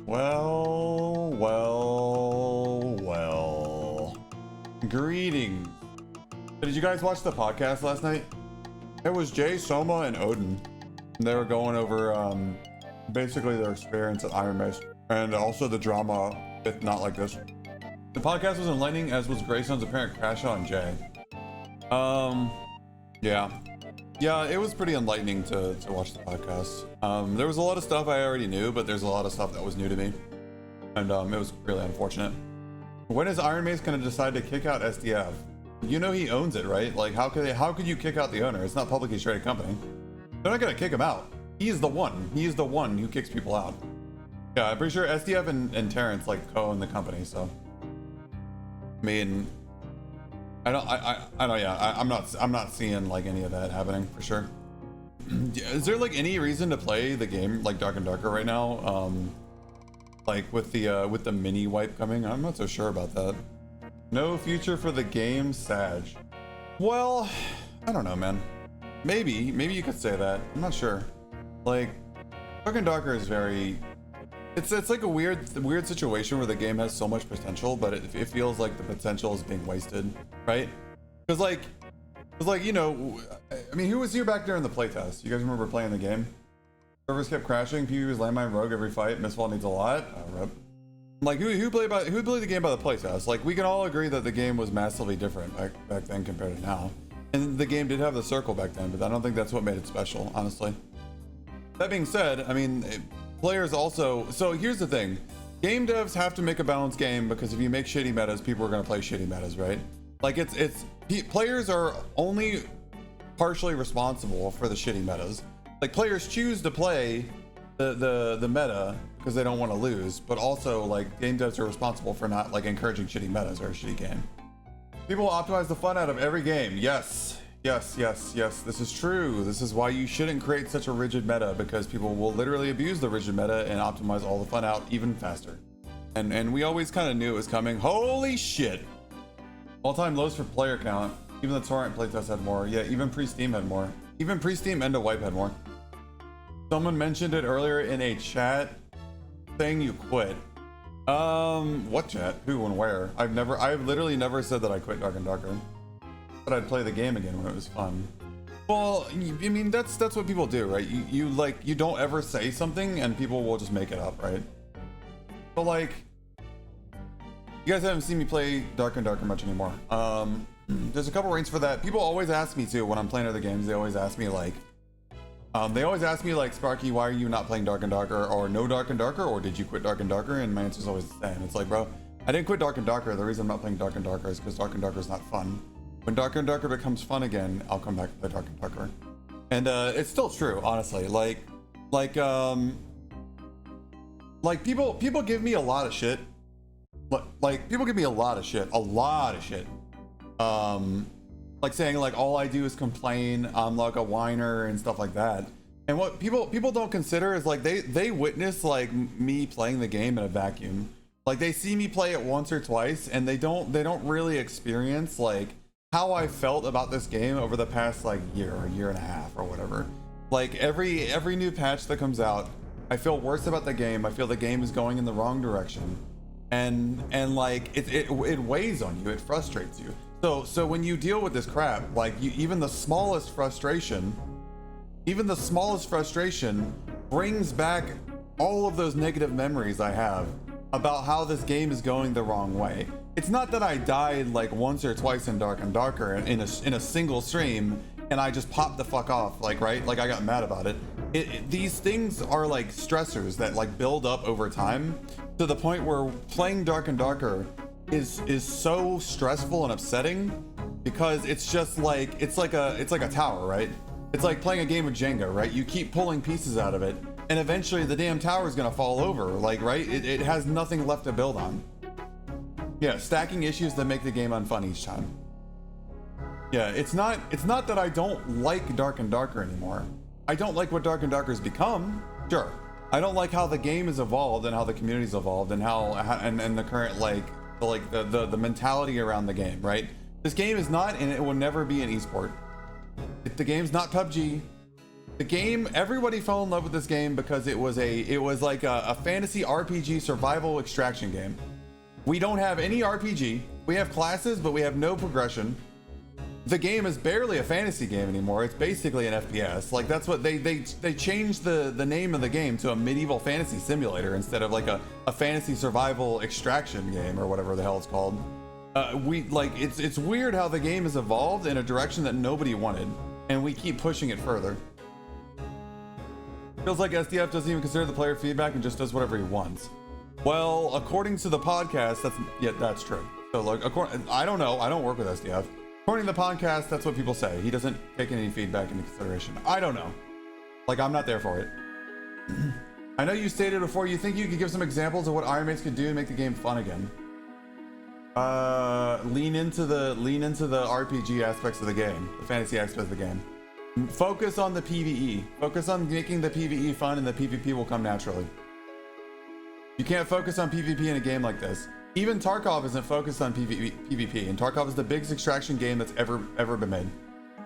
Well. Greetings. Did you guys watch the podcast last night? It was Jay, Soma, and Odin. They were going over basically their experience at Iron Mace and also the drama with Not Like This. The podcast was enlightening, as was Grayson's apparent crash on Jay. Yeah, it was pretty enlightening to watch the podcast. There was a lot of stuff I already knew, but there's a lot of stuff that was new to me. And it was really unfortunate. When is Iron Mace gonna decide to kick out SDF? You know he owns it, right? Like, how could you kick out the owner? It's not a publicly traded company. They're not gonna kick him out. He is the one. He is the one who kicks people out. Yeah, I'm pretty sure SDF and Terrence like co-own the company, so. I mean, I'm not seeing like any of that happening for sure. Is there like any reason to play the game like Dark and Darker right now? Like with the mini wipe coming? I'm not so sure about that. No future for the game, Sag. Well, I don't know, man. Maybe you could say that. I'm not sure. Like, Dark and Darker is very. It's like a weird situation where the game has so much potential, but it feels like the potential is being wasted, right? Because like you know, I mean, who was here back during the playtest? You guys remember playing the game? Servers kept crashing. PvP was landmine rogue every fight. Mistfall needs a lot. Rip. Like who played the game by the playtest? Like we can all agree that the game was massively different back then compared to now, and the game did have the circle back then, but I don't think that's what made it special, honestly. That being said, I mean. Players also, so here's the thing, game devs have to make a balanced game because if you make shitty metas, people are going to play shitty metas, right? Like players are only partially responsible for the shitty metas. Like players choose to play the meta because they don't want to lose, but also like game devs are responsible for not like encouraging shitty metas or a shitty game. People will optimize the fun out of every game. Yes, this is true. This is why you shouldn't create such a rigid meta, because people will literally abuse the rigid meta and optimize all the fun out even faster. And we always kind of knew it was coming. Holy shit. All-time lows for player count. Even the torrent playtest had more. Yeah, even pre-Steam had more. Even pre-Steam and a wipe had more. Someone mentioned it earlier in a chat saying you quit. What chat? Who and where? I've literally never said that I quit Dark and Darker. But I'd play the game again when it was fun. Well, I mean, that's what people do, right? You don't ever say something and people will just make it up, right? But like, you guys haven't seen me play Dark and Darker much anymore. There's a couple reasons for that. People always ask me too when I'm playing other games. They always ask me like, Sparky, why are you not playing Dark and Darker, or no Dark and Darker, or did you quit Dark and Darker? And my answer is always the same. It's like, bro, I didn't quit Dark and Darker. The reason I'm not playing Dark and Darker is because Dark and Darker is not fun. When Dark and Darker becomes fun again, I'll come back to the Dark and Darker. And it's still true, honestly. Like people give me a lot of shit. Like people give me a lot of shit. Like saying like all I do is complain, I'm like a whiner and stuff like that. And what people don't consider is like they witness like me playing the game in a vacuum. Like they see me play it once or twice and they don't really experience like how I felt about this game over the past like year and a half or whatever. Like every new patch that comes out, I feel worse about the game. I feel the game is going in the wrong direction, and like it weighs on you. It frustrates you. So when you deal with this crap, like even the smallest frustration brings back all of those negative memories I have about how this game is going the wrong way. It's not that I died like once or twice in Dark and Darker in a single stream and I just popped the fuck off, like, right? Like I got mad about it. These things are like stressors that like build up over time to the point where playing Dark and Darker is so stressful and upsetting because it's just like it's like a tower, right? It's like playing a game of Jenga, right? You keep pulling pieces out of it and eventually the damn tower is gonna fall over, like, right? It has nothing left to build on. Yeah, stacking issues that make the game unfun each time. Yeah, it's not that I don't like Dark and Darker anymore. I don't like what Dark and Darker's become. Sure. I don't like how the game has evolved and how the community's evolved and how and the current the mentality around the game, right? This game is not and it will never be an esport. The game's not PUBG. The game, everybody fell in love with this game because it was like a fantasy RPG survival extraction game. We don't have any RPG. We have classes, but we have no progression. The game is barely a fantasy game anymore. It's basically an FPS. Like that's what they changed the name of the game to a medieval fantasy simulator instead of like a fantasy survival extraction game or whatever the hell it's called. It's weird how the game has evolved in a direction that nobody wanted, and we keep pushing it further. Feels like SDF doesn't even consider the player feedback and just does whatever he wants. Well, according to the podcast, that's true. So like, I don't know. I don't work with SDF. According to the podcast, that's what people say. He doesn't take any feedback into consideration. I don't know. Like, I'm not there for it. I know you stated before you think you could give some examples of what Iron Mace could do to make the game fun again. Lean into the RPG aspects of the game, the fantasy aspects of the game. Focus on the PvE. Focus on making the PvE fun, and the PvP will come naturally. You can't focus on PvP in a game like this. Even Tarkov isn't focused on PvP, and Tarkov is the biggest extraction game that's ever been made.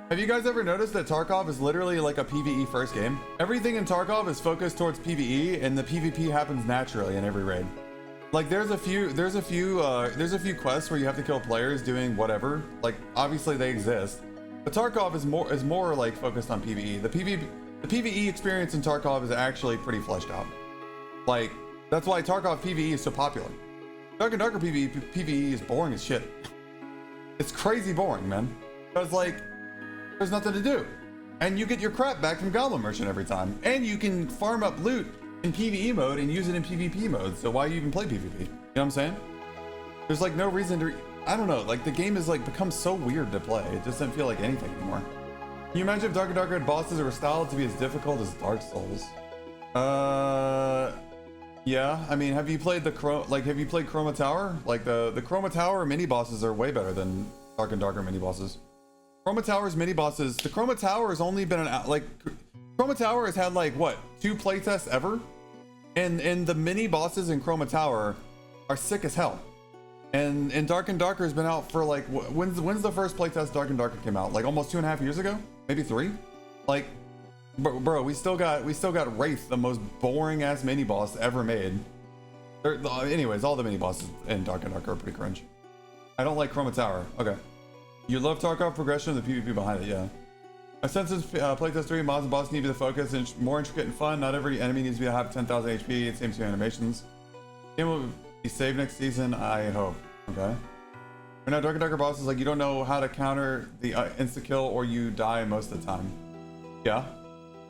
Have you guys ever noticed that Tarkov is literally like a PvE first game? Everything in Tarkov is focused towards PvE, and the PvP happens naturally in every raid. Like there's a few quests where you have to kill players doing whatever. Like obviously they exist, but Tarkov is more like focused on PvE. The PvE experience in Tarkov is actually pretty fleshed out. Like that's why Tarkov PvE is so popular. Dark and Darker PvE is boring as shit. It's crazy boring, man. Because like, there's nothing to do. And you get your crap back from Goblin Merchant every time. And you can farm up loot in PvE mode and use it in PvP mode. So why you even play PvP? You know what I'm saying? There's like no reason to, I don't know, like the game is like become so weird to play. It just doesn't feel like anything anymore. Can you imagine if Dark and Darker had bosses that were styled to be as difficult as Dark Souls? Yeah, I mean, have you played Chroma Tower? Like the Chroma Tower mini bosses are way better than Dark and Darker mini bosses. Chroma Tower's mini bosses, the Chroma Tower has only been Chroma Tower has had like what, 2 playtests ever? And the mini bosses in Chroma Tower are sick as hell. And Dark and Darker has been out for like, when's the first playtest Dark and Darker came out? Like almost 2.5 years ago? Maybe 3? Like, bro, we still got Wraith, the most boring ass mini boss ever made. Anyways, all the mini bosses in Dark and Darker are pretty cringe. I don't like Chroma Tower. Okay. You love Tarkov progression and the PvP behind it, yeah. I sense since playtest 3, mods and bosses need to be the focus and more intricate and fun. Not every enemy needs to have 10,000 HP. It seems to animations. Game will be saved next season, I hope. Okay. Right now, Dark and Darker bosses, like you don't know how to counter the insta-kill or you die most of the time. Yeah.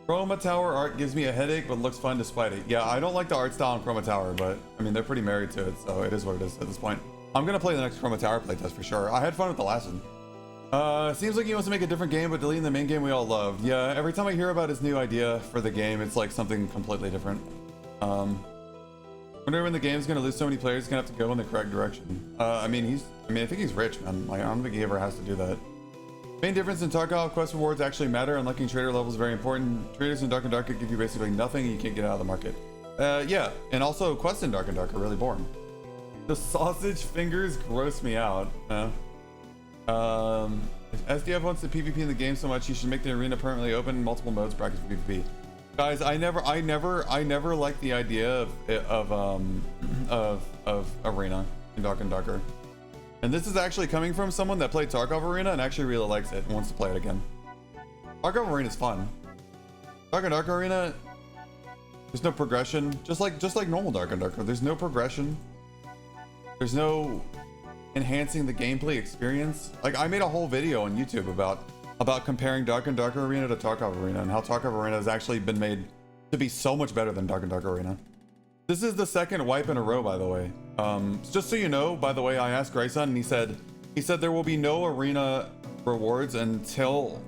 Chroma Tower art gives me a headache, but looks fun despite it. Yeah, I don't like the art style in Chroma Tower, but I mean, they're pretty married to it, so it is what it is at this point. I'm gonna play the next Chroma Tower playtest for sure. I had fun with the last one. Seems like he wants to make a different game, but deleting the main game we all loved. Yeah, every time I hear about his new idea for the game, it's like something completely different. Wonder when the game's gonna lose so many players, it's gonna have to go in the correct direction. I think he's rich, man. Like, I don't think he ever has to do that. Main difference in Tarkov, quest rewards actually matter. Unlocking trader levels is very important. Traders in Dark and Darker give you basically nothing and you can't get out of the market. Yeah, and also quests in Dark and Darker are really boring. The sausage fingers gross me out. If SDF wants the PvP in the game so much, he should make the arena permanently open, multiple modes, brackets for PvP. Guys, I never liked the idea of arena in Dark and Darker. And this is actually coming from someone that played Tarkov Arena and actually really likes it and wants to play it again. Tarkov Arena is fun. Dark and Darker Arena, there's no progression, just like normal Dark and Darker. There's no progression. There's no enhancing the gameplay experience. Like I made a whole video on YouTube about comparing Dark and Darker Arena to Tarkov Arena and how Tarkov Arena has actually been made to be so much better than Dark and Darker Arena. This is the second wipe in a row, by the way. Just so you know, by the way, I asked Grayson and he said there will be no arena rewards until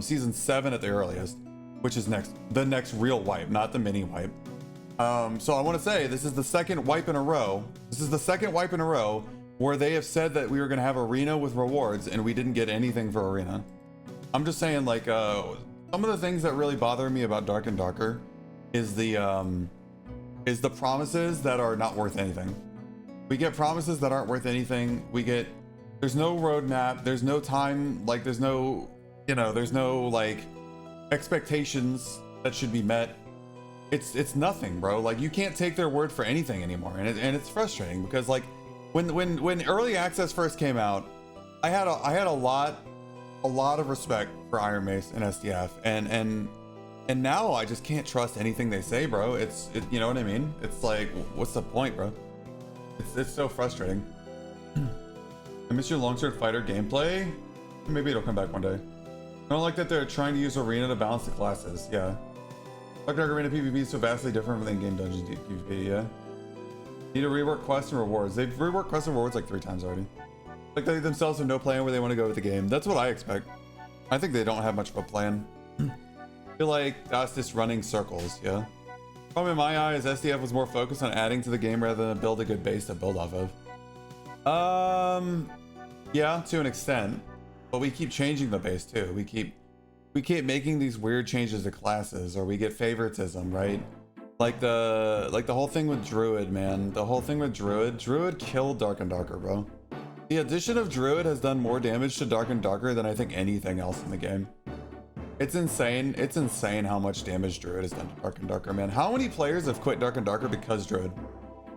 season 7 at the earliest, which is the next real wipe, not the mini wipe. So I want to say this is the second wipe in a row. This is the second wipe in a row where they have said that we were going to have arena with rewards and we didn't get anything for arena. I'm just saying, like, some of the things that really bother me about Dark and Darker is the promises that are not worth anything. We get promises that aren't worth anything. There's no roadmap. There's no time. Like, there's no like expectations that should be met. It's nothing, bro. Like, you can't take their word for anything anymore, and it's frustrating because, like, when early access first came out, I had a lot of respect for Iron Mace and SDF, and now I just can't trust anything they say, bro. You know what I mean? It's like, what's the point, bro? It's so frustrating. I miss your longsword fighter gameplay. Maybe it'll come back one day. I don't like that they're trying to use arena to balance the classes. Yeah. Dark Arena PvP is so vastly different from the in-game dungeon PvP. Yeah. Need to rework quests and rewards. They've reworked quests and rewards like 3 times already. Like, they themselves have no plan where they want to go with the game. That's what I expect. I think they don't have much of a plan. I feel like that's just running circles. Yeah. Probably in my eyes, SDF was more focused on adding to the game rather than build a good base to build off of. Yeah, to an extent, but we keep changing the base too. We keep making these weird changes to classes, or we get favoritism, right? Like the whole thing with Druid, man. The whole thing with Druid killed Dark and Darker, bro. The addition of Druid has done more damage to Dark and Darker than I think anything else in the game. It's insane. It's insane how much damage Druid has done to Dark and Darker, man. How many players have quit Dark and Darker because Druid?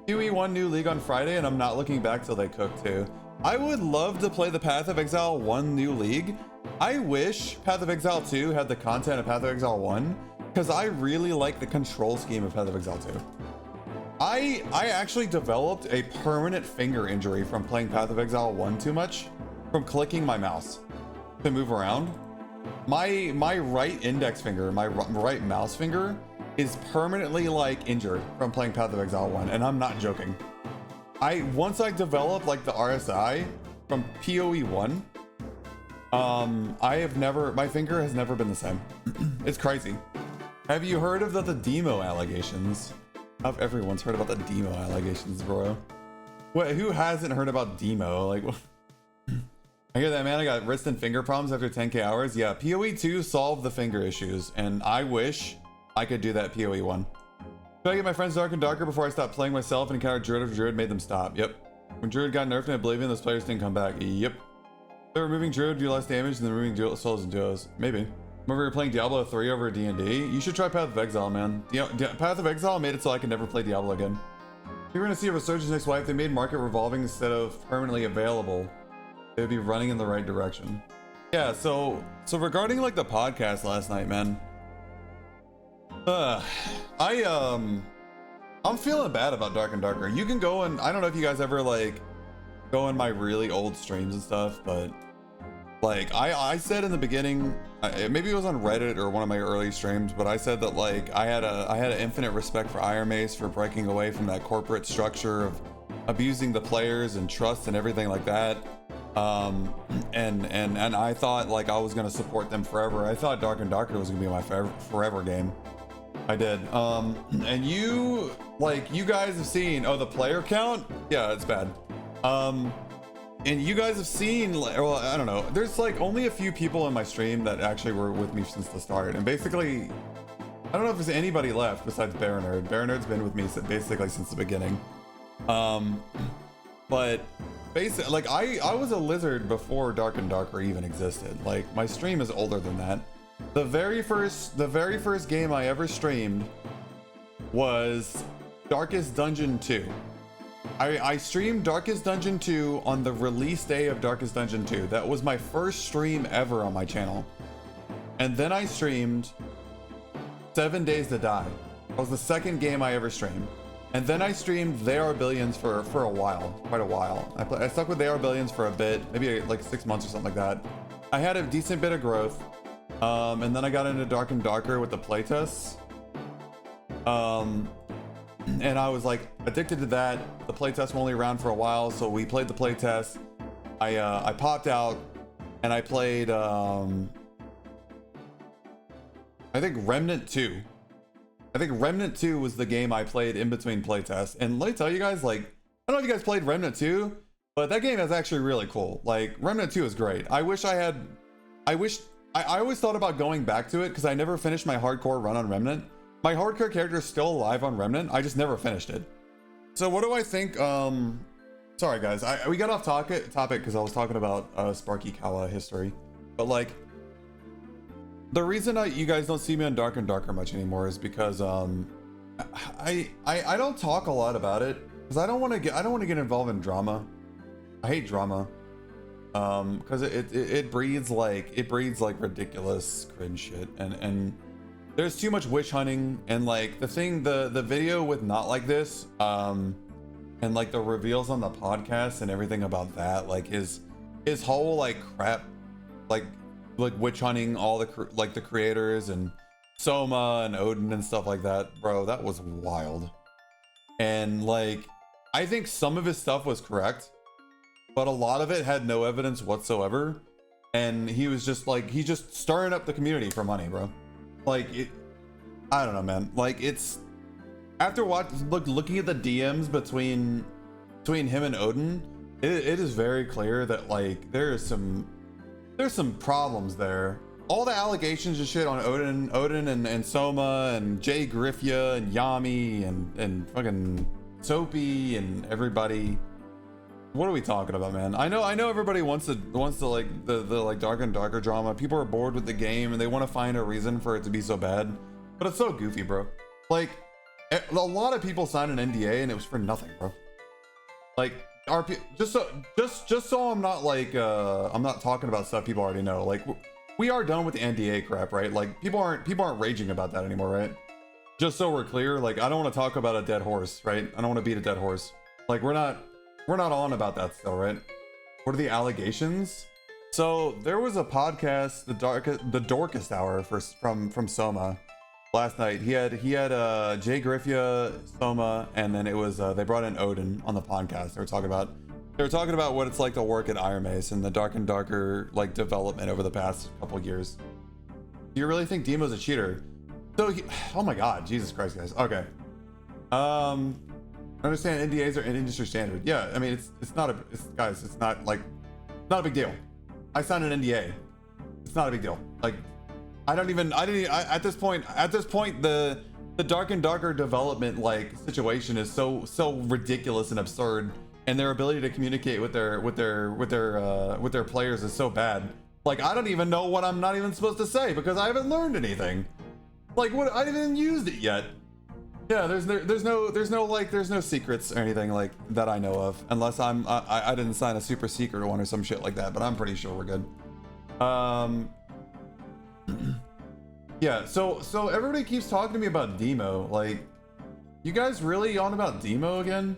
QE won new league on Friday, and I'm not looking back till they cook too. I would love to play the Path of Exile 1 new league. I wish Path of Exile 2 had the content of Path of Exile 1, because I really like the control scheme of Path of Exile 2. I actually developed a permanent finger injury from playing Path of Exile 1 too much, from clicking my mouse to move around. My right index finger, my right mouse finger, is permanently like injured from playing Path of Exile 1, and I'm not joking. Once I developed like the RSI from PoE 1, my finger has never been the same. It's crazy. Have you heard of the demo allegations? Everyone's heard about the demo allegations, bro. What? Who hasn't heard about demo? Like, I hear that, man. I got wrist and finger problems after 10k hours. Yeah, PoE 2 solved the finger issues, and I wish I could do that PoE 1. Should I get my friends Dark and Darker before I stop playing myself and encounter Druid after Druid made them stop? Yep. When Druid got nerfed in Oblivion, those players didn't come back. Yep. They're removing Druid, do less damage than removing souls and duos. Maybe. Remember you're playing Diablo 3 over D&D? You should try Path of Exile, man. Path of Exile made it so I can never play Diablo again. You're gonna see a resurgence next week. If they made market revolving instead of permanently available, they would be running in the right direction. Yeah, so regarding like the podcast last night, man. I'm feeling bad about Dark and Darker. You can go and I don't know if you guys ever like go in my really old streams and stuff, but like I said in the beginning, maybe it was on Reddit or one of my early streams, but I said that like I had an infinite respect for Iron Mace for breaking away from that corporate structure of abusing the players and trust and everything like that. And I thought like I was gonna support them forever. I thought Dark and Darker was gonna be my forever game. I did. And you guys have seen, oh, the player count? Yeah, it's bad. And you guys have seen, well, I don't know. There's like only a few people in my stream that actually were with me since the start. And basically, I don't know if there's anybody left besides Bear Nerd. Bear Nerd's been with me basically since the beginning. But basically, like I was a lizard before Dark and Darker even existed. Like my stream is older than that. The very first game I ever streamed was Darkest Dungeon 2. I streamed Darkest Dungeon 2 on the release day of Darkest Dungeon 2. That was my first stream ever on my channel. And then I streamed 7 Days to Die. That was the second game I ever streamed. And then I streamed They Are Billions for a while, quite a while. I stuck with They Are Billions for a bit, maybe like 6 months or something like that. I had a decent bit of growth. And then I got into Dark and Darker with the playtests. And I was like addicted to that. The playtests were only around for a while, so we played the playtest. I popped out and I played I think Remnant 2. I think Remnant 2 was the game I played in between playtests. And let me tell you guys, like, I don't know if you guys played Remnant 2, but that game is actually really cool. Like, Remnant 2 is great. I always thought about going back to it because I never finished my hardcore run on Remnant. My hardcore character is still alive on Remnant. I just never finished it. So what do I think? Sorry guys, we got off topic because I was talking about Sparkykawa history. But like, The reason you guys don't see me on Dark and Darker much anymore is because I don't talk a lot about it because I don't want to get involved in drama. I hate drama. Because it breeds like ridiculous cringe shit, and there's too much witch hunting, and like the video with Not Like This, and like the reveals on the podcast and everything about that, like his whole like crap, like witch hunting all the creators and Soma and Odin and stuff like that, bro, that was wild. And like I think some of his stuff was correct, but a lot of it had no evidence whatsoever, and he was just like, he's just stirring up the community for money, bro. Like it, I don't know, man. Like it's after looking at the DMs between him and Odin, it is very clear that like there's some problems there. All the allegations and shit on Odin and Soma and Jay Griffia and Yami and fucking Soapy and everybody. What are we talking about, man? I know everybody wants to like the like Dark and Darker drama. People are bored with the game and they want to find a reason for it to be so bad, but it's so goofy, bro. Like a lot of people signed an NDA and it was for nothing, bro. Like just so I'm not like I'm not talking about stuff people already know. Like we are done with the NDA crap, right? Like people aren't raging about that anymore, right? Just so we're clear, like I don't want to talk about a dead horse, right? I don't want to beat a dead horse. Like we're not on about that still, right? What are the allegations? So there was a podcast, the Dorcas Hour from Soma last night. He had Jay Griffia, Soma, and then it was they brought in Odin on the podcast. They were talking about what it's like to work at Iron Mace and the Dark and Darker like development over the past couple years. Do you really think Demo's a cheater? So oh my god, Jesus Christ, guys. Okay. I understand NDAs are an industry standard. Yeah, I mean it's not a big deal. I signed an NDA. It's not a big deal. Like at this point the Dark and Darker development like situation is so ridiculous and absurd, and their ability to communicate with their players is so bad. Like I don't even know what I'm not even supposed to say because I haven't learned anything. Like what, I haven't used it yet. Yeah, there's no secrets or anything like that I know of, unless I didn't sign a super secret one or some shit like that, but I'm pretty sure we're good. Yeah, so everybody keeps talking to me about Demo. Like, you guys really on about Demo again?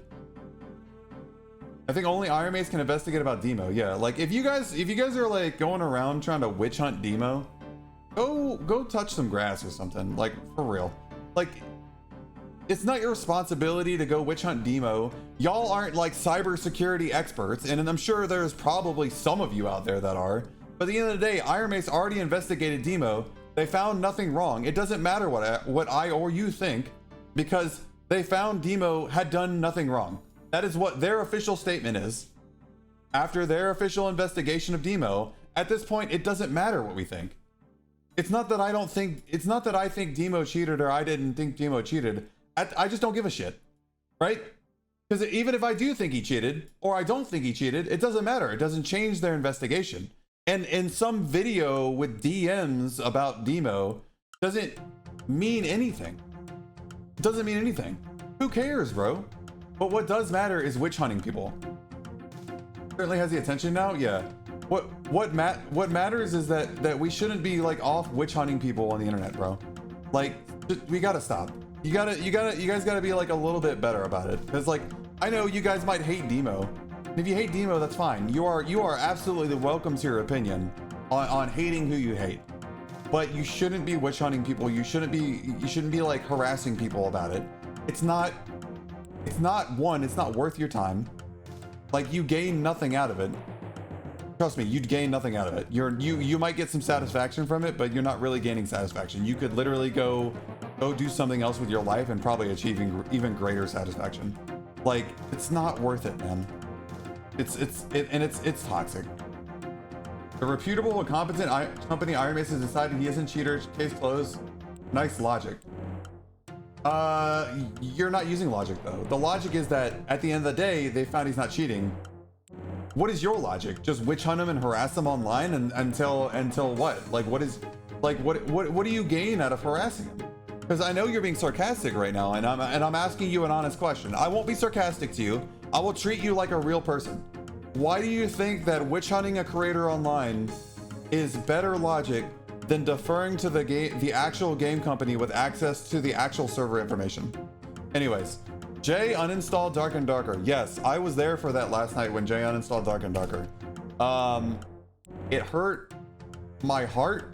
I think only Iron Mace can investigate about Demo. Yeah, like if you guys are like going around trying to witch hunt Demo, go touch some grass or something. Like for real. Like it's not your responsibility to go witch hunt Demo. Y'all aren't like cybersecurity experts, and I'm sure there's probably some of you out there that are. But at the end of the day, Iron Mace already investigated Demo. They found nothing wrong. It doesn't matter what I or you think, because they found Demo had done nothing wrong. That is what their official statement is. After their official investigation of Demo, at this point, it doesn't matter what we think. It's not that I think Demo cheated or I didn't think Demo cheated. I just don't give a shit, right? Because even if I do think he cheated or I don't think he cheated, it doesn't matter. It doesn't change their investigation. And in some video with DMs about Demo doesn't mean anything. It doesn't mean anything. Who cares, bro? But what does matter is witch hunting people. Certainly has the attention now. Yeah. What matters is that we shouldn't be like off witch hunting people on the internet, bro. Like we gotta stop. You guys gotta be like a little bit better about it. Because like I know you guys might hate Demo. And if you hate Demo, that's fine. You are absolutely welcome to your opinion on hating who you hate. But you shouldn't be witch hunting people. You shouldn't be like harassing people about it. It's not worth your time. Like you gain nothing out of it. Trust me, you'd gain nothing out of it. You might get some satisfaction from it, but you're not really gaining satisfaction. You could literally go do something else with your life and probably achieving even greater satisfaction. Like it's not worth it, man. It's toxic. The reputable and competent company Iron Mace has decided he isn't cheater. Case closed. Nice logic. You're not using logic though. The logic is that at the end of the day, they found he's not cheating. What is your logic? Just witch hunt him and harass him online and until what? Like what is Like, what do you gain out of harassing him? Because I know you're being sarcastic right now, and I'm asking you an honest question. I won't be sarcastic to you. I will treat you like a real person. Why do you think that witch hunting a creator online is better logic than deferring to the actual game company with access to the actual server information? Anyways, Jay uninstalled Dark and Darker. Yes, I was there for that last night when Jay uninstalled Dark and Darker. It hurt my heart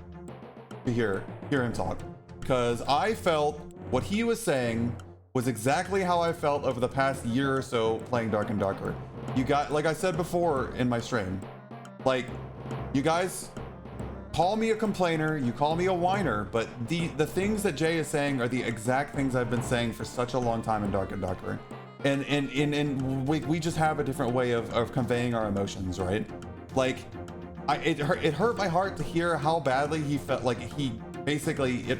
to hear him talk, because I felt what he was saying was exactly how I felt over the past year or so playing Dark and Darker. You got, like I said before in my stream, like, you guys call me a complainer, you call me a whiner, but the things that Jay is saying are the exact things I've been saying for such a long time in Dark and Darker. And we just have a different way of conveying our emotions, right? Like, it hurt my heart to hear how badly he felt. Like, he basically, it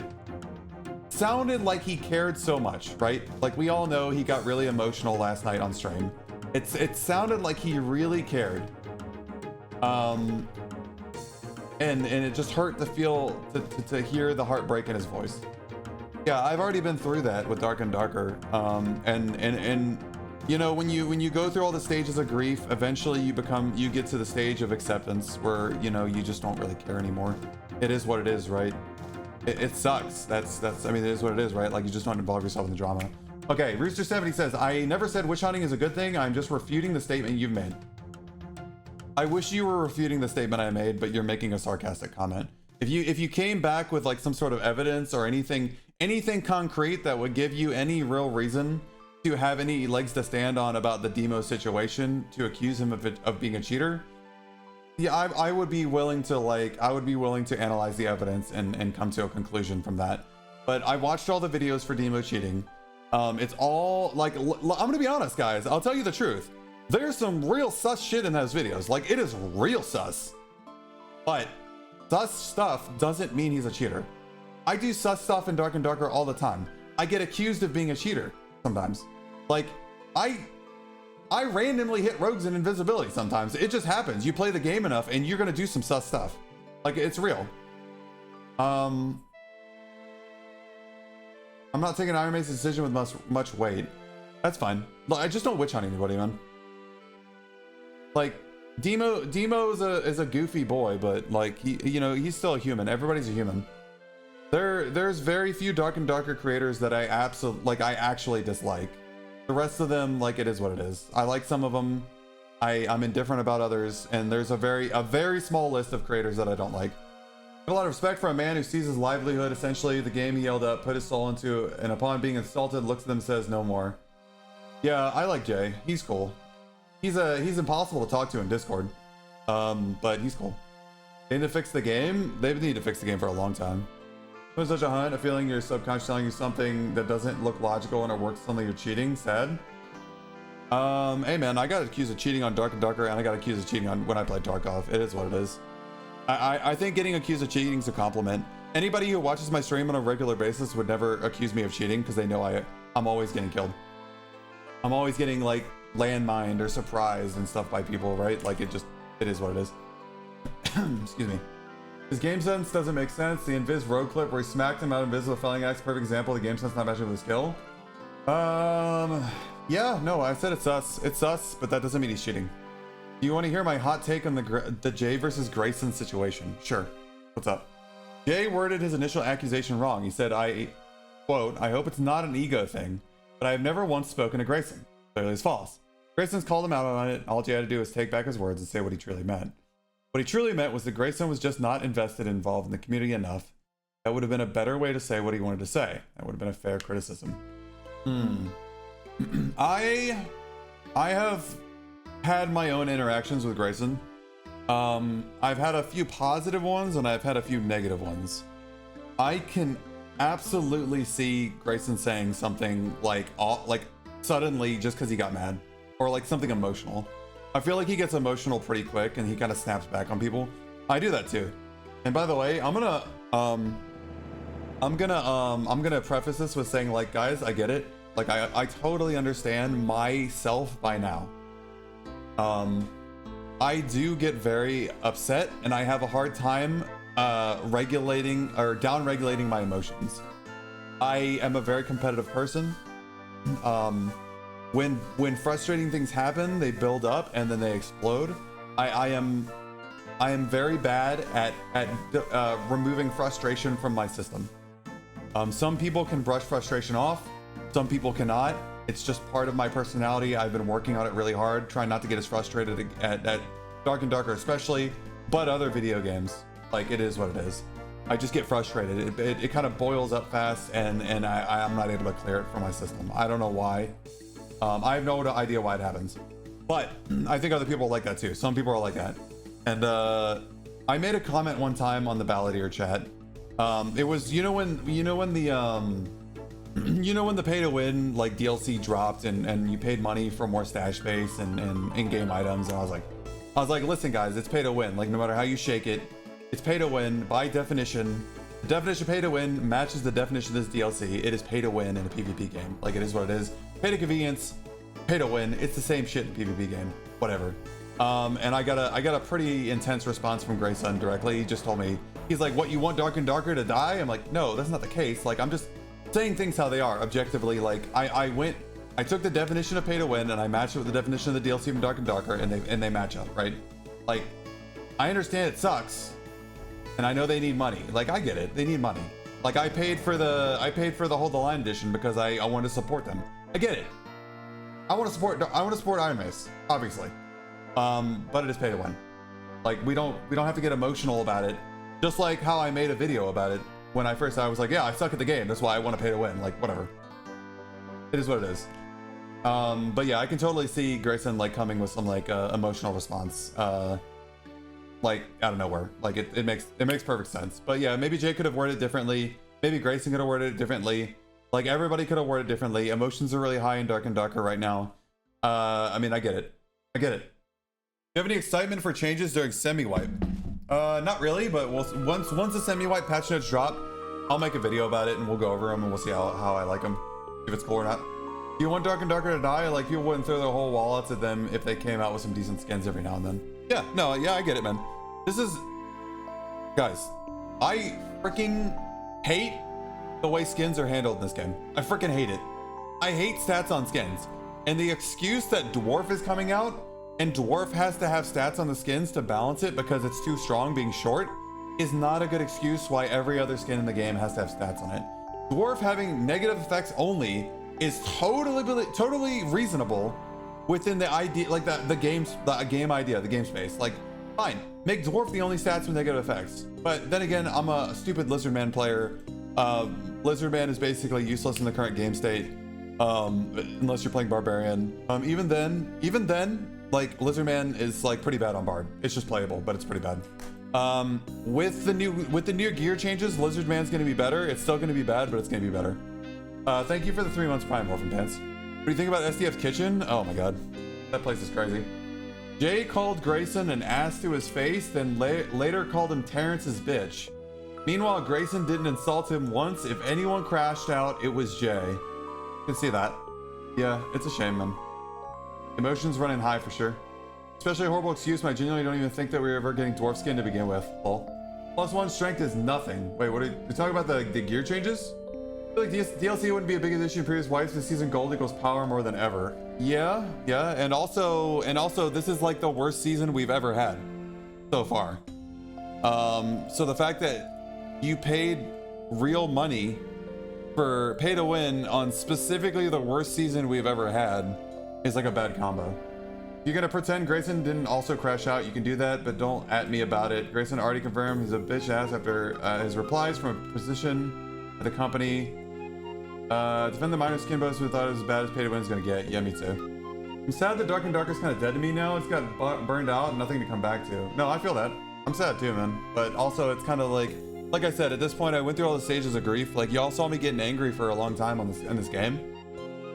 sounded like he cared so much, right? Like, we all know he got really emotional last night on stream. It sounded like he really cared. And it just hurt to feel, to hear the heartbreak in his voice. Yeah, I've already been through that with Dark and Darker. And you know, when you go through all the stages of grief, eventually you get to the stage of acceptance where, you know, you just don't really care anymore. It is what it is, right? It sucks. That's I mean, it is what it is, right? Like, you just don't involve yourself in the drama. Okay, Rooster70 says, I never said witch hunting is a good thing. I'm just refuting the statement you've made. I wish you were refuting the statement I made, but you're making a sarcastic comment. If you came back with like some sort of evidence or anything concrete that would give you any real reason to have any legs to stand on about the Demo situation to accuse him of being a cheater, yeah, I would be willing to analyze the evidence and come to a conclusion from that. But I watched all the videos for Demo cheating. It's all like, I'm gonna be honest, guys. I'll tell you the truth. There's some real sus shit in those videos. Like, it is real sus. But sus stuff doesn't mean he's a cheater. I do sus stuff in Dark and Darker all the time. I get accused of being a cheater sometimes. Like, I randomly hit rogues in invisibility sometimes. It just happens. You play the game enough and you're gonna do some sus stuff. Like, it's real. I'm not taking Iron Mace's decision with much weight. That's fine. I just don't witch hunt anybody, man. Like, Demo is a goofy boy, but like, he's still a human. Everybody's a human. There's very few Dark and Darker creators that I actually dislike. The rest of them, like, it is what it is. I like some of them. I'm indifferent about others, and there's a very small list of creators that I don't like. I have a lot of respect for a man who sees his livelihood, essentially the game he yelled up, put his soul into, and upon being insulted, looks at them and says no more. Yeah, I like Jay. He's cool. He's impossible to talk to in Discord. But he's cool. They need to fix the game. They need to fix the game for a long time. When such a hunt, a feeling your subconscious telling you something that doesn't look logical and it works, suddenly you're cheating. Sad. Hey man, I got accused of cheating on Dark and Darker, and I got accused of cheating on when I played Tarkov. It is what it is. I think getting accused of cheating is a compliment. Anybody who watches my stream on a regular basis would never accuse me of cheating because they know I'm always getting killed. I'm always getting like landmined or surprised and stuff by people, right? Like, it is what it is. Excuse me. His game sense doesn't make sense. The Invis road clip where he smacked him out of Invis with Felling Axe, perfect example. The game sense not matching with his skill. Yeah, no, I said it's sus. It's sus, but that doesn't mean he's cheating. Do you want to hear my hot take on the Jay versus Grayson situation? Sure. What's up? Jay worded his initial accusation wrong. He said, quote, I hope it's not an ego thing, but I have never once spoken to Grayson. Clearly it's false. Grayson's called him out on it. All Jay had to do was take back his words and say what he truly meant. What he truly meant was that Grayson was just not invested and involved in the community enough. That would have been a better way to say what he wanted to say. That would have been a fair criticism. I have had my own interactions with Grayson. I've had a few positive ones and I've had a few negative ones. I can absolutely see Grayson saying something like suddenly just because he got mad, or like something emotional. I feel like he gets emotional pretty quick and he kind of snaps back on people. I do that too. And by the way, I'm gonna preface this with saying, like, guys, I get it. Like, I totally understand myself by now. I do get very upset and I have a hard time regulating or down regulating my emotions. I am a very competitive person. When frustrating things happen, they build up and then they explode. I am very bad at removing frustration from my system. Some people can brush frustration off, some people cannot. It's just part of my personality. I've been working on it really hard, trying not to get as frustrated at Dark and Darker especially, but other video games. Like, it is what it is. I just get frustrated. It kind of boils up fast, and I'm not able to clear it from my system. I don't know why. I have no idea why it happens. But I think other people are like that too. Some people are like that. And I made a comment one time on the Balladeer chat. It was, when the pay to win like DLC dropped and you paid money for more stash space and in-game items, and I was like, listen guys, it's pay to win. Like, no matter how you shake it, it's pay to win by definition. The definition of pay to win matches the definition of this DLC. It is pay to win in a PvP game. Like, it is what it is. Pay to convenience, pay to win. It's the same shit in a PvP game. Whatever. And I got a pretty intense response from Grayson directly. He just told me, he's like, what, you want Dark and Darker to die? I'm like, no, that's not the case. Like, I'm just saying things how they are objectively. Like, I took the definition of pay to win and I matched it with the definition of the DLC from Dark and Darker, and they match up, right? Like, I understand it sucks, and I know they need money. Like, I get it, they need money. Like, I paid for the Hold the Line edition because I want to support them. I get it. I want to support Iron Mace, obviously. But it is pay to win. Like, we don't have to get emotional about it. Just like how I made a video about it when I was like, yeah, I suck at the game, that's why I want to pay to win. Like, whatever. It is what it is. But yeah, I can totally see Grayson like coming with some like emotional response, like out of nowhere. Like, it makes perfect sense. But yeah, maybe Jay could have worded it differently. Maybe Grayson could have worded it differently. Like, everybody could have worded it differently. Emotions are really high in Dark and Darker right now. I mean, I get it. Do you have any excitement for changes during semi-wipe? Not really, but once the semi-wipe patch notes drop, I'll make a video about it and we'll go over them and we'll see how I like them, if it's cool or not. Do you want Dark and Darker to die? Like, people wouldn't throw their whole wallets at them if they came out with some decent skins every now and then. Yeah, no, yeah, I get it, man. Guys, I freaking hate the way skins are handled in this game. I freaking hate it. I hate stats on skins. And the excuse that Dwarf is coming out and Dwarf has to have stats on the skins to balance it because it's too strong being short is not a good excuse why every other skin in the game has to have stats on it. Dwarf having negative effects only is totally reasonable within the idea, like the game idea, the game space. Like, fine, make Dwarf the only stats with negative effects. But then again, I'm a stupid Lizardman player. Lizardman is basically useless in the current game state, unless you're playing Barbarian. Even then, like, Lizardman is like pretty bad on Bard. It's just playable, but it's pretty bad. With the new gear changes, Lizardman's gonna be better. It's still gonna be bad, but it's gonna be better. Thank you for the 3 months Prime, Orphan Pants. What do you think about SDF's kitchen? Oh my god, that place is crazy. Jay called Grayson an ass to his face, then later called him Terrence's bitch. Meanwhile, Grayson didn't insult him once. If anyone crashed out, it was Jay. You can see that. Yeah, it's a shame, man. Emotions running high for sure. Especially a horrible excuse. I genuinely don't even think that we were ever getting dwarf skin to begin with. Lol. +1 strength is nothing. Wait, what are you talking about? The gear changes? I feel like DLC wouldn't be a big issue in previous wipes. This season gold equals power more than ever. Yeah, and also this is like the worst season we've ever had so far. So the fact that you paid real money for pay to win on specifically the worst season we've ever had is like a bad combo. You're gonna pretend Grayson didn't also crash out, you can do that, but don't at me about it. Grayson already confirmed he's a bitch ass after his replies from a position at the company. Defend the minor skin boss who thought it was as bad as pay to win is gonna get. Yeah, me too. I'm sad that Dark and Darker is kind of dead to me now. It's got burned out and nothing to come back to. No, I feel that. I'm sad too, man. But also it's kind of like I said, at this point I went through all the stages of grief. Like, y'all saw me getting angry for a long time on this game.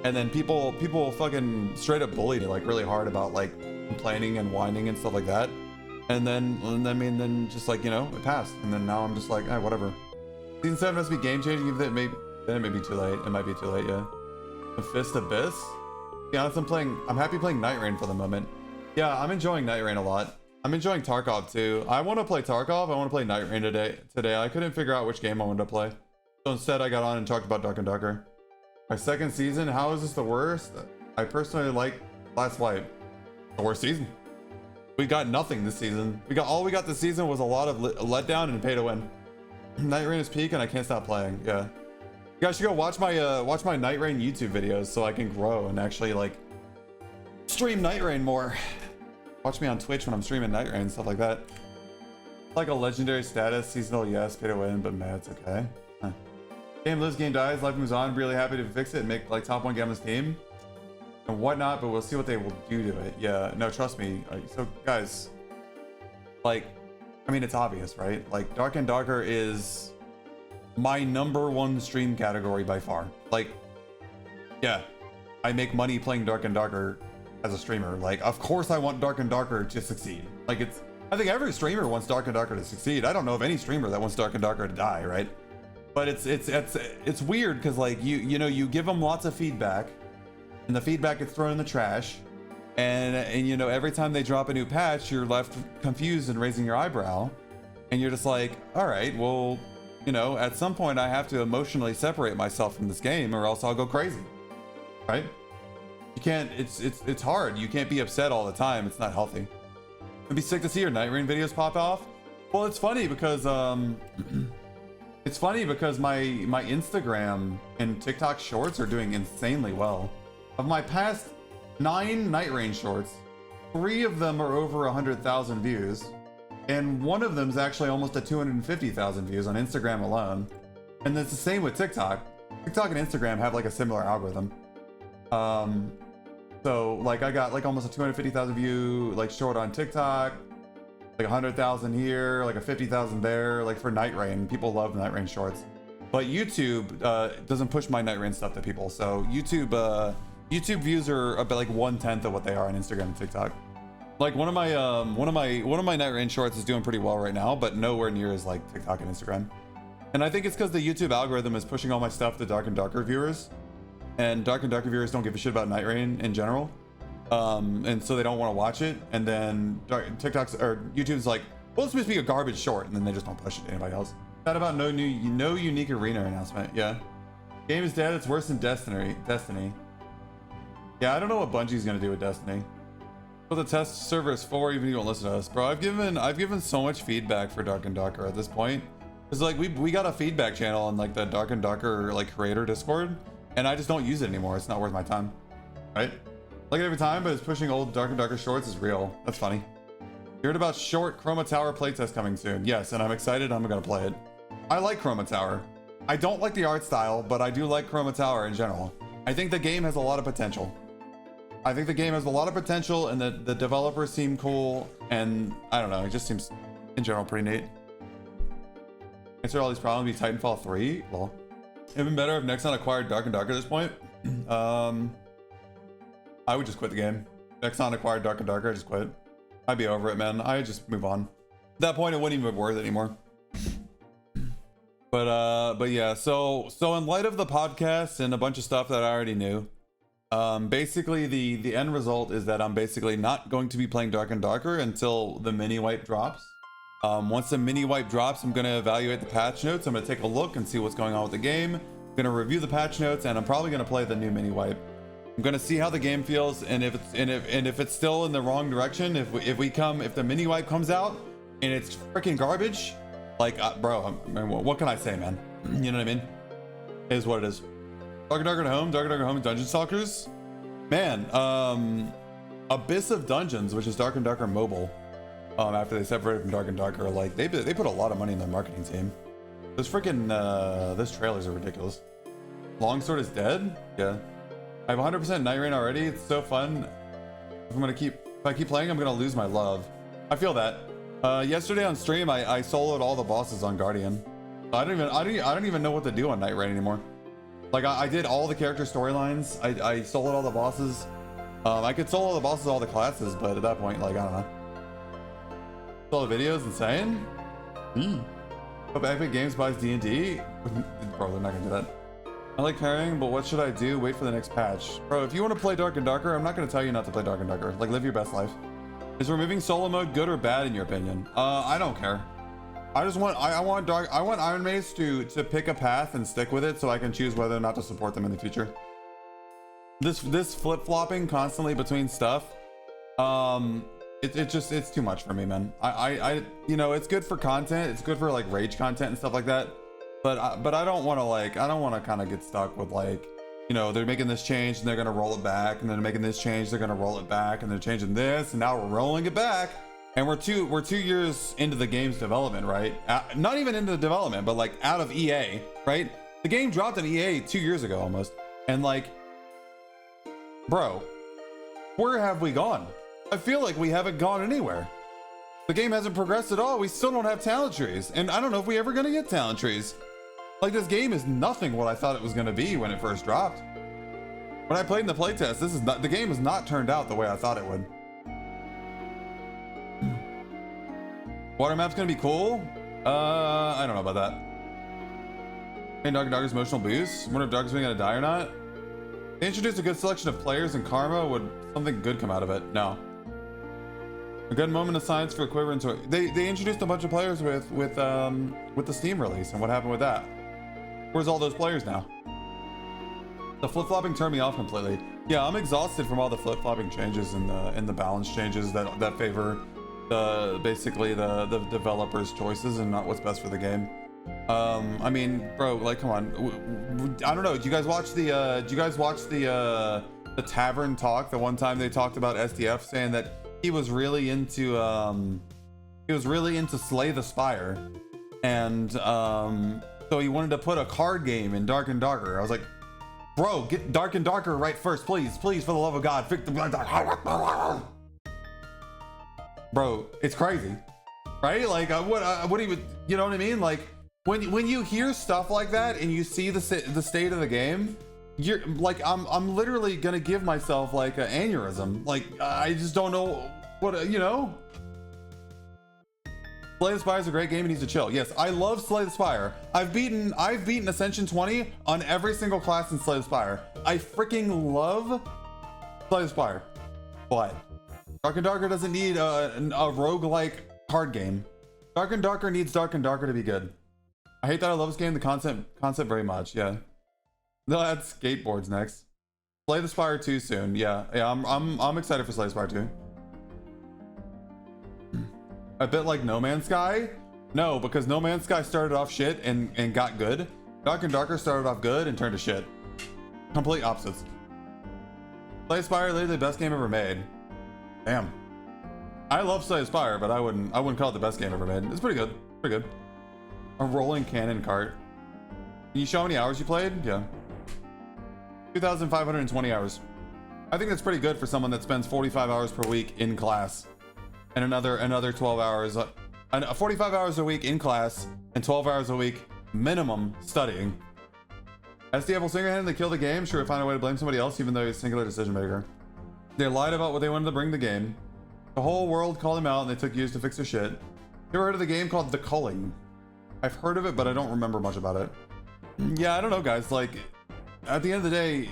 And then people fucking straight up bullied me like really hard about like complaining and whining and stuff like that. And then just like, you know, it passed. And then now I'm just like, whatever. Season 7 must be game changing. If then it may be too late. It might be too late, yeah. The Fist Abyss? To be honest, I'm happy playing Night Rain for the moment. Yeah, I'm enjoying Night Rain a lot. I'm enjoying Tarkov too. I want to play Tarkov. I want to play Night Rain today. I couldn't figure out which game I wanted to play. So instead I got on and talked about Dark and Darker. My second season, how is this the worst? I personally like Last Light. The worst season. We got nothing this season. All we got this season was a lot of letdown and pay to win. Night Rain is peak and I can't stop playing. Yeah. You guys should go watch my Night Rain YouTube videos so I can grow and actually like stream Night Rain more. Watch me on Twitch when I'm streaming Night Rain, stuff like that. Like a legendary status, seasonal, yes, pay to win, but man, it's okay. Huh. Game lives, game dies, life moves on. Really happy to fix it and make like top 1 game on this team and whatnot, but we'll see what they will do to it. Yeah, no, trust me. So guys, like, I mean, it's obvious, right? Like, Dark and Darker is my #1 stream category by far. Like, yeah, I make money playing Dark and Darker as a streamer. Like, of course I want Dark and Darker to succeed. Like, I think every streamer wants Dark and Darker to succeed. I don't know of any streamer that wants Dark and Darker to die, right? But it's weird because like you know you give them lots of feedback, and the feedback gets thrown in the trash, and you know every time they drop a new patch, you're left confused and raising your eyebrow, and you're just like, all right, well, you know, at some point I have to emotionally separate myself from this game, or else I'll go crazy, right? You can't. It's hard. You can't be upset all the time. It's not healthy. It'd be sick to see your Night Rain videos pop off. Well, it's funny because it's funny because my Instagram and TikTok shorts are doing insanely well. Of my past 9 Night Rain shorts, 3 of them are over 100,000 views, and 1 of them is actually almost at 250,000 views on Instagram alone. And it's the same with TikTok. TikTok and Instagram have like a similar algorithm. So like I got like almost a 250,000 view like short on TikTok, like 100,000 here, like a 50,000 there, like for Night Rain. People love Night Rain shorts, but YouTube doesn't push my Night Rain stuff to people. So YouTube views are about like 1/10 of what they are on Instagram and TikTok. Like one of my Night Rain shorts is doing pretty well right now, but nowhere near as like TikTok and Instagram. And I think it's because the YouTube algorithm is pushing all my stuff to Dark and Darker viewers. And Dark and Darker viewers don't give a shit about Night Rain in general, and so they don't want to watch it. And then TikTok's or YouTube's like, well, it's supposed to be a garbage short, and then they just don't push it to anybody else. That about no unique arena announcement. Yeah, game is dead. It's worse than Destiny. Yeah, I don't know what Bungie's gonna do with Destiny. But the test server is for, even if you don't listen to us, bro. I've given so much feedback for Dark and Darker at this point. It's like we got a feedback channel on like the Dark and Darker like creator Discord. And I just don't use it anymore. It's not worth my time, right? Like every time, but it's pushing old Dark and Darker shorts is real. That's funny. You heard about short Chroma Tower playtest coming soon. Yes, and I'm excited. I'm gonna play it. I like Chroma Tower. I don't like the art style, but I do like Chroma Tower in general. I think the game has a lot of potential. And the developers seem cool, and I don't know, it just seems in general pretty neat. Answer all these problems be Titanfall 3? Lol. It'd been better if Nexon acquired Dark and Darker at this point. I would just quit the game. Nexon acquired Dark and Darker, I just quit. I'd be over it, man. I'd just move on. At that point, it wouldn't even be worth it anymore. But yeah, so in light of the podcast and a bunch of stuff that I already knew, basically the end result is that I'm basically not going to be playing Dark and Darker until the mini wipe drops. Once the mini wipe drops, I'm going to evaluate the patch notes. I'm going to take a look and see what's going on with the game. I'm going to review the patch notes, and I'm probably going to play the new mini wipe. I'm going to see how the game feels, and if it's still in the wrong direction, if the mini wipe comes out and it's freaking garbage, like bro, what can I say, man? You know what I mean? It is what it is. Dark and Darker Home, Dark and Darker Home, Dungeon Stalkers, man. Abyss of Dungeons, which is Dark and Darker mobile. After they separated from Dark and Darker, like they put a lot of money in their marketing team. Those freaking those trailers are ridiculous. Longsword is dead. Yeah, I have 100% Night Rain already. It's so fun. If I keep playing, I'm gonna lose my love. I feel that. Yesterday on stream, I soloed all the bosses on Guardian. I don't even know what to do on Night Rain anymore. Like I did all the character storylines. I soloed all the bosses. I could solo the bosses, all the classes, but at that point, like I don't know. All the videos insane. Hope Epic Games buys D&D. Bro, they're not gonna do that. I like pairing, but what should I do? Wait for the next patch. Bro, if you want to play Dark and Darker, I'm not gonna tell you not to play Dark and Darker. Like, live your best life. Is removing solo mode good or bad in your opinion? I don't care. I just want I want Iron Mace to pick a path and stick with it so I can choose whether or not to support them in the future. This flip-flopping constantly between stuff, it's too much for me, man. I you know, it's good for content, it's good for like rage content and stuff like that, but I don't want to kind of get stuck with like, you know, they're making this change and they're gonna roll it back, and then they're making this change, they're gonna roll it back, and they're changing this, and now we're rolling it back. And we're two years into the game's development, right? Not even into the development, but like out of EA, right? The game dropped on EA 2 years ago almost. And like, bro, where have we gone? I feel like we haven't gone anywhere. The game hasn't progressed at all. We still don't have talent trees. And I don't know if we're ever gonna get talent trees. Like, this game is nothing what I thought it was gonna be when it first dropped. When I played in the playtest, the game has not turned out the way I thought it would. Water map's gonna be cool. I don't know about that. And Dogger's emotional boost. Wonder if Dogger's gonna die or not. They introduced a good selection of players and karma. Would something good come out of it? No. A good moment of science for Quiver and Toy. They introduced a bunch of players with the Steam release, and what happened with that? Where's all those players now? The flip-flopping turned me off completely. Yeah, I'm exhausted from all the flip-flopping changes and the balance changes that favor basically the developer's choices and not what's best for the game. I mean, bro, like, come on. I don't know. Do you guys watch the tavern talk? The one time they talked about SDF saying that he was really into Slay the Spire, and so he wanted to put a card game in Dark and Darker. I was like, bro, get Dark and Darker right first, please, for the love of God, fix the bro. It's crazy, right? Like, what do you know what I mean? Like, when you hear stuff like that and you see the state of the game, you're like, I'm literally gonna give myself like an aneurysm. Like, I just don't know what, you know. Slay the Spire is a great game and needs to chill. Yes, I love Slay the Spire. I've beaten Ascension 20 on every single class in Slay the Spire. I freaking love Slay the Spire. But Dark and Darker doesn't need a roguelike card game. Dark and Darker needs Dark and Darker to be good. I hate that I love this game, the concept very much, yeah. They'll add skateboards next. Slay the Spire 2 soon. Yeah, I'm excited for Slay the Spire 2. A bit like No Man's Sky? No, because No Man's Sky started off shit and got good. Dark and Darker started off good and turned to shit. Complete opposites. Slay the Spire, literally the best game ever made. Damn. I love Slay the Spire, but I wouldn't call it the best game ever made. It's pretty good. Pretty good. A rolling cannon cart. Can you show how many hours you played? Yeah. 2,520 hours. I think that's pretty good for someone that spends 45 hours per week in class. And another 12 hours, 45 hours a week in class and 12 hours a week minimum studying. SDF will single-handedly kill the game. Sure, find a way to blame somebody else, even though he's a singular decision maker. They lied about what they wanted to bring to the game. The whole world called him out, and they took years to fix their shit. You ever heard of the game called The Culling? I've heard of it, but I don't remember much about it. Yeah, I don't know, guys. Like, at the end of the day,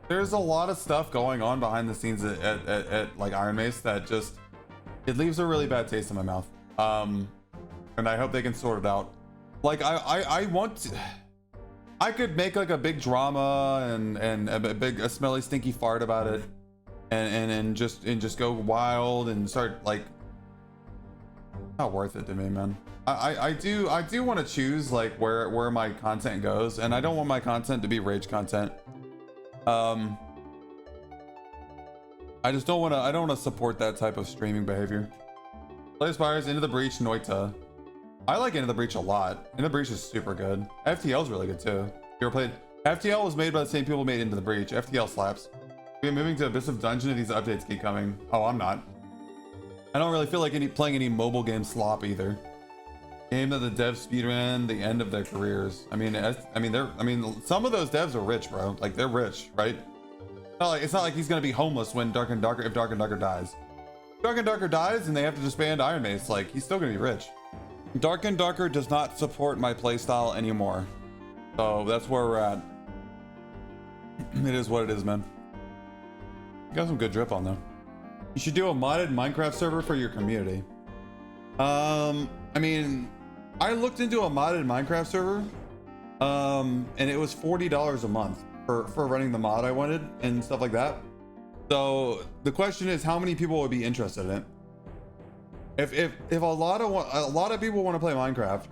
there's a lot of stuff going on behind the scenes at like Iron Mace that just, it leaves a really bad taste in my mouth. And I hope they can sort it out. Like, I want to, I could make like a big drama and a smelly stinky fart about it, and just go wild and start like, not worth it to me, man. I do want to choose like where my content goes, and I don't want my content to be rage content. I just don't want to support that type of streaming behavior. Slay Spires, Into the Breach, Noita. I like Into the Breach a lot. Into the Breach is super good. FTL is really good too. You ever played? FTL was made by the same people who made Into the Breach. FTL slaps. We're moving to Abyss of Dungeon if these updates keep coming. Oh, I'm not. I don't really feel like playing any mobile game slop either. Game that the devs speedrun the end of their careers. I mean, some of those devs are rich, bro. Like, they're rich, right? It's not like he's gonna be homeless when Dark and Darker dies. If Dark and Darker dies and they have to disband Iron Mace, like, he's still gonna be rich. Dark and Darker does not support my playstyle anymore. So that's where we're at. It is what it is, man. Got some good drip on though. You should do a modded Minecraft server for your community. I mean, I looked into a modded Minecraft server, and it was $40 a month for running the mod I wanted and stuff like that. So the question is, how many people would be interested in it? If a lot of people want to play Minecraft,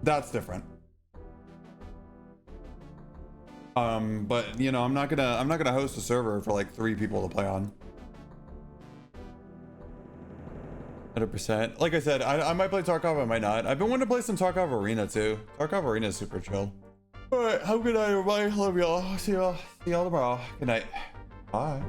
that's different. But you know, I'm not gonna host a server for like 3 people to play on. 100%. Like I said, I might play Tarkov, I might not. I've been wanting to play some Tarkov Arena too. Tarkov Arena is super chill. Alright, have a good night, everybody. Love y'all. See y'all tomorrow. Good night. Bye.